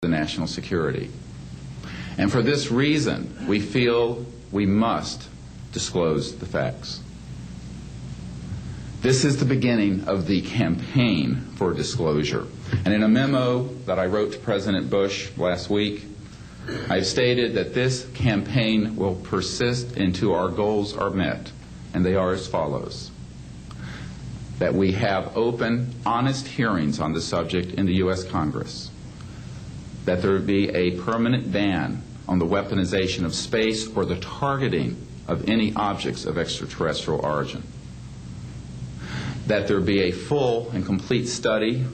the national security. And for this reason, we feel we must disclose the facts. This is the beginning of the campaign for disclosure. And in a memo that I wrote to President Bush last week, I've stated that this campaign will persist until our goals are met, and they are as follows: that we have open, honest hearings on the subject in the U.S. Congress, that there be a permanent ban on the weaponization of space or the targeting of any objects of extraterrestrial origin, that there be a full and complete study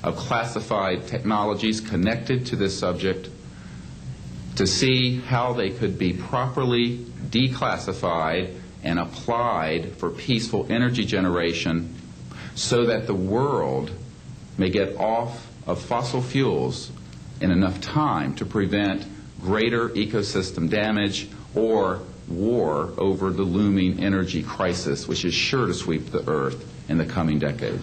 of classified technologies connected to this subject to see how they could be properly declassified and applied for peaceful energy generation so that the world may get off of fossil fuels in enough time to prevent greater ecosystem damage or war over the looming energy crisis, which is sure to sweep the earth in the coming decade.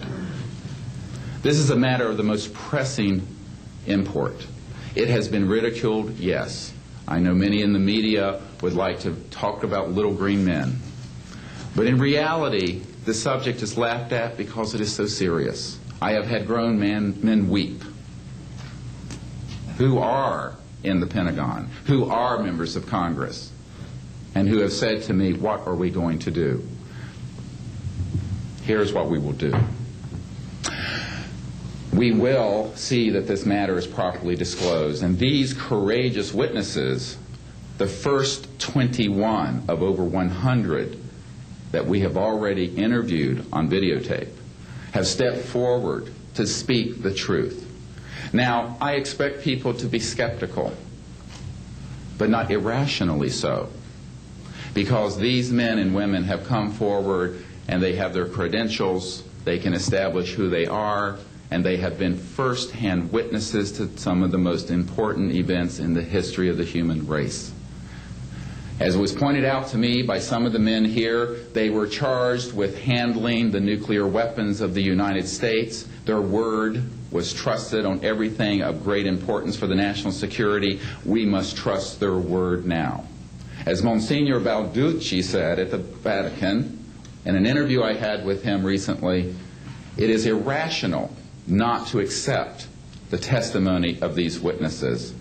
This is a matter of the most pressing import. It has been ridiculed, yes. I know many in the media would like to talk about little green men. But in reality, the subject is laughed at because it is so serious. I have had grown men weep who are in the Pentagon, who are members of Congress, and who have said to me, what are we going to do? Here's what we will do. We will see that this matter is properly disclosed, and these courageous witnesses, the first 21 of over 100 that we have already interviewed on videotape, have stepped forward to speak the truth. Now, I expect people to be skeptical, but not irrationally so, because these men and women have come forward and they have their credentials, they can establish who they are, and they have been first-hand witnesses to some of the most important events in the history of the human race. As was pointed out to me by some of the men here, they were charged with handling the nuclear weapons of the United States. Their word was trusted on everything of great importance for the national security. We must trust their word now. As Monsignor Balducci said at the Vatican, in an interview I had with him recently, it is irrational not to accept the testimony of these witnesses.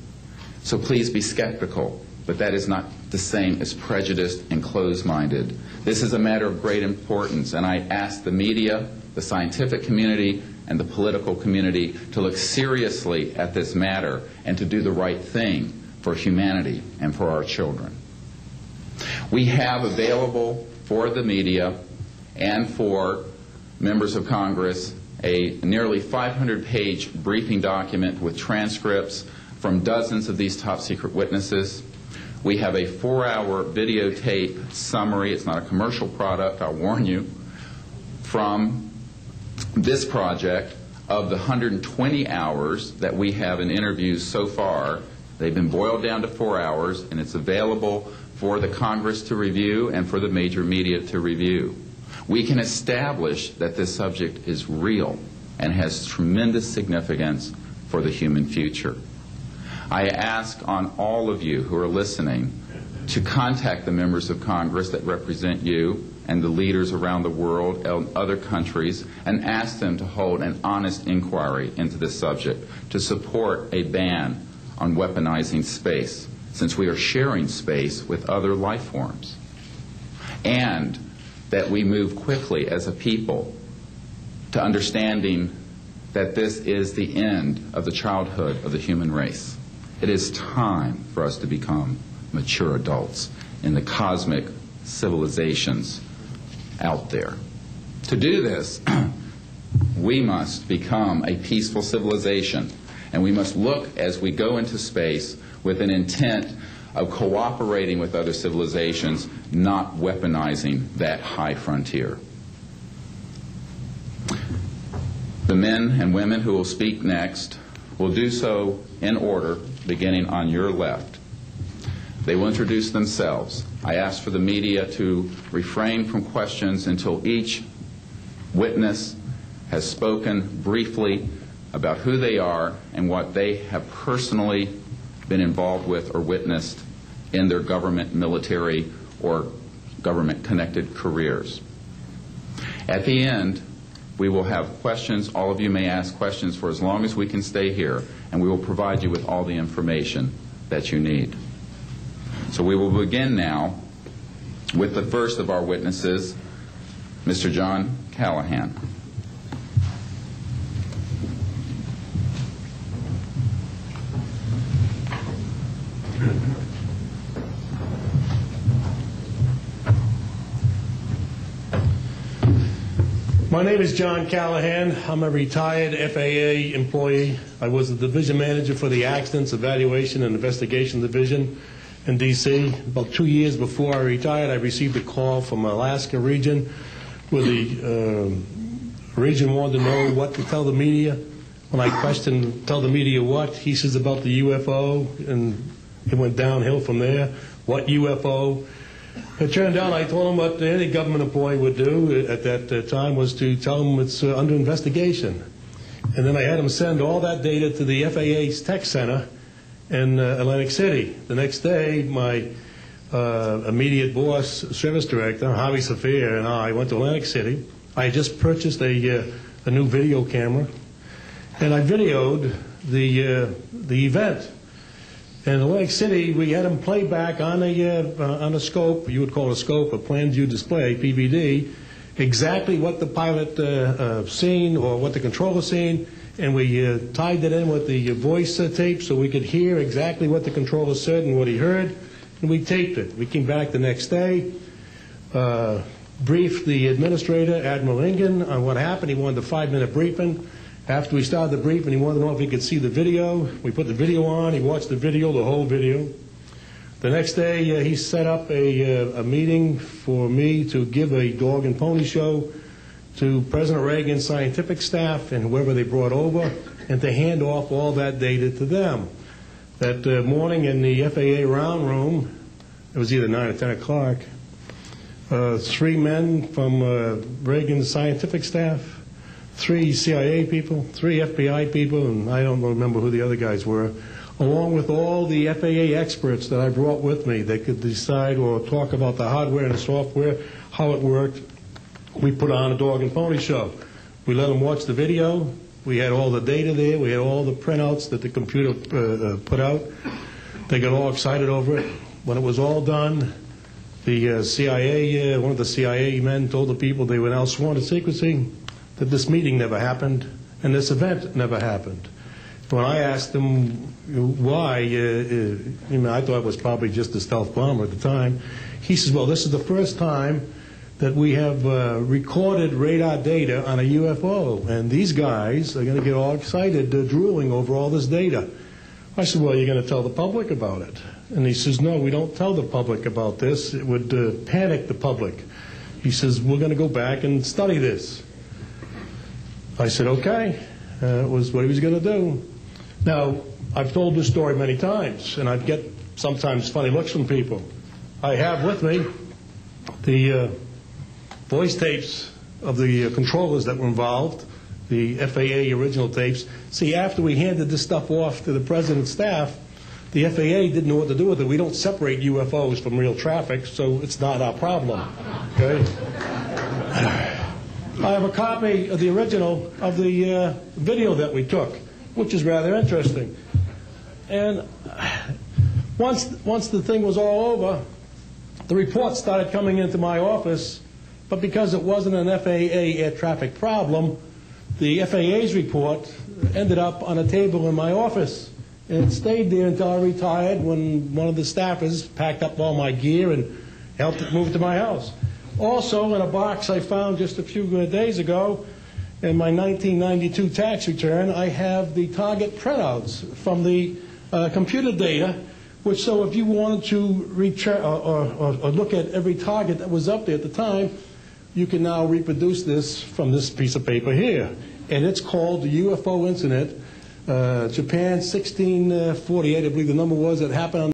So please be skeptical, but that is not the same as prejudiced and closed-minded. This is a matter of great importance, and I ask the media, the scientific community, and the political community to look seriously at this matter and to do the right thing for humanity and for our children. We have available for the media and for members of Congress a nearly 500-page briefing document with transcripts from dozens of these top-secret witnesses. We have a 4-hour videotape summary. It's not a commercial product, I'll warn you, from this project of the 120 hours that we have in interviews so far. They've been boiled down to 4 hours, and it's available for the Congress to review and for the major media to review. We can establish that this subject is real and has tremendous significance for the human future. I ask on all of you who are listening to contact the members of Congress that represent you and the leaders around the world and other countries and ask them to hold an honest inquiry into this subject to support a ban on weaponizing space, since we are sharing space with other life forms, and that we move quickly as a people to understanding that this is the end of the childhood of the human race. It is time for us to become mature adults in the cosmic civilizations out there. To do this, we must become a peaceful civilization, and we must look as we go into space with an intent of cooperating with other civilizations, not weaponizing that high frontier. The men and women who will speak next will do so in order, beginning on your left. They will introduce themselves. I ask for the media to refrain from questions until each witness has spoken briefly about who they are and what they have personally been involved with or witnessed in their government, military, or government-connected careers. At the end, we will have questions. All of you may ask questions for as long as we can stay here, and we will provide you with all the information that you need. So we will begin now with the first of our witnesses, Mr. John Callahan. My name is John Callahan. I'm a retired FAA employee. I was the division manager for the Accidents, Evaluation, and Investigation Division in D.C. About 2 years before I retired, I received a call from Alaska region where the region wanted to know what to tell the media. When I questioned, tell the media what, he says about the UFO, and it went downhill from there. What UFO? It turned out I told him what any government employee would do at that time was to tell him it's under investigation. And then I had him send all that data to the FAA's tech center in Atlantic City. The next day, my immediate boss, service director, Harvey Safir, and I went to Atlantic City. I had just purchased a new video camera, and I videoed the event. In Atlantic City, we had them play back on a scope, you would call it a scope, a plan view display, PVD, exactly what the pilot seen or what the controller seen, and we tied that in with the voice tape so we could hear exactly what the controller said and what he heard, and we taped it. We came back the next day, briefed the administrator, Admiral Ingen, on what happened. He wanted a 5-minute briefing. After we started the briefing, he wanted to know if he could see the video. We put the video on. He watched the video, the whole video. The next day, he set up a meeting for me to give a dog and pony show to President Reagan's scientific staff and whoever they brought over, and to hand off all that data to them. That morning in the FAA round room, it was either 9 or 10 o'clock, 3 men from Reagan's scientific staff, 3 CIA people, 3 FBI people, and I don't remember who the other guys were, along with all the FAA experts that I brought with me that could decide or talk about the hardware and the software, how it worked. We put on a dog and pony show. We let them watch the video. We had all the data there. We had all the printouts that the computer put out. They got all excited over it. When it was all done, the CIA, one of the CIA men told the people they were now sworn to secrecy, that this meeting never happened and this event never happened. When I asked him why, I thought it was probably just a stealth bomber at the time. He says, well, this is the first time that we have recorded radar data on a UFO, and these guys are going to get all excited, drooling over all this data. I said, well, you're going to tell the public about it? And he says, no, we don't tell the public about this. It would panic the public. He says, we're going to go back and study this. I said, okay. It was what he was going to do. Now, I've told this story many times, and I'd get sometimes funny looks from people. I have with me the voice tapes of the controllers that were involved, the FAA original tapes. See, after we handed this stuff off to the president's staff, the FAA didn't know what to do with it. We don't separate UFOs from real traffic, so it's not our problem. Okay? I have a copy of the original of the video that we took, which is rather interesting. And once the thing was all over, the reports started coming into my office, but because it wasn't an FAA air traffic problem, the FAA's report ended up on a table in my office. And it stayed there until I retired, when one of the staffers packed up all my gear and helped it move to my house. Also, in a box I found just a few days ago, in my 1992 tax return, I have the target printouts from the computer data, which, so if you wanted to return or look at every target that was up there at the time, you can now reproduce this from this piece of paper here. And it's called the UFO incident, Japan 1648, I believe the number was, that happened on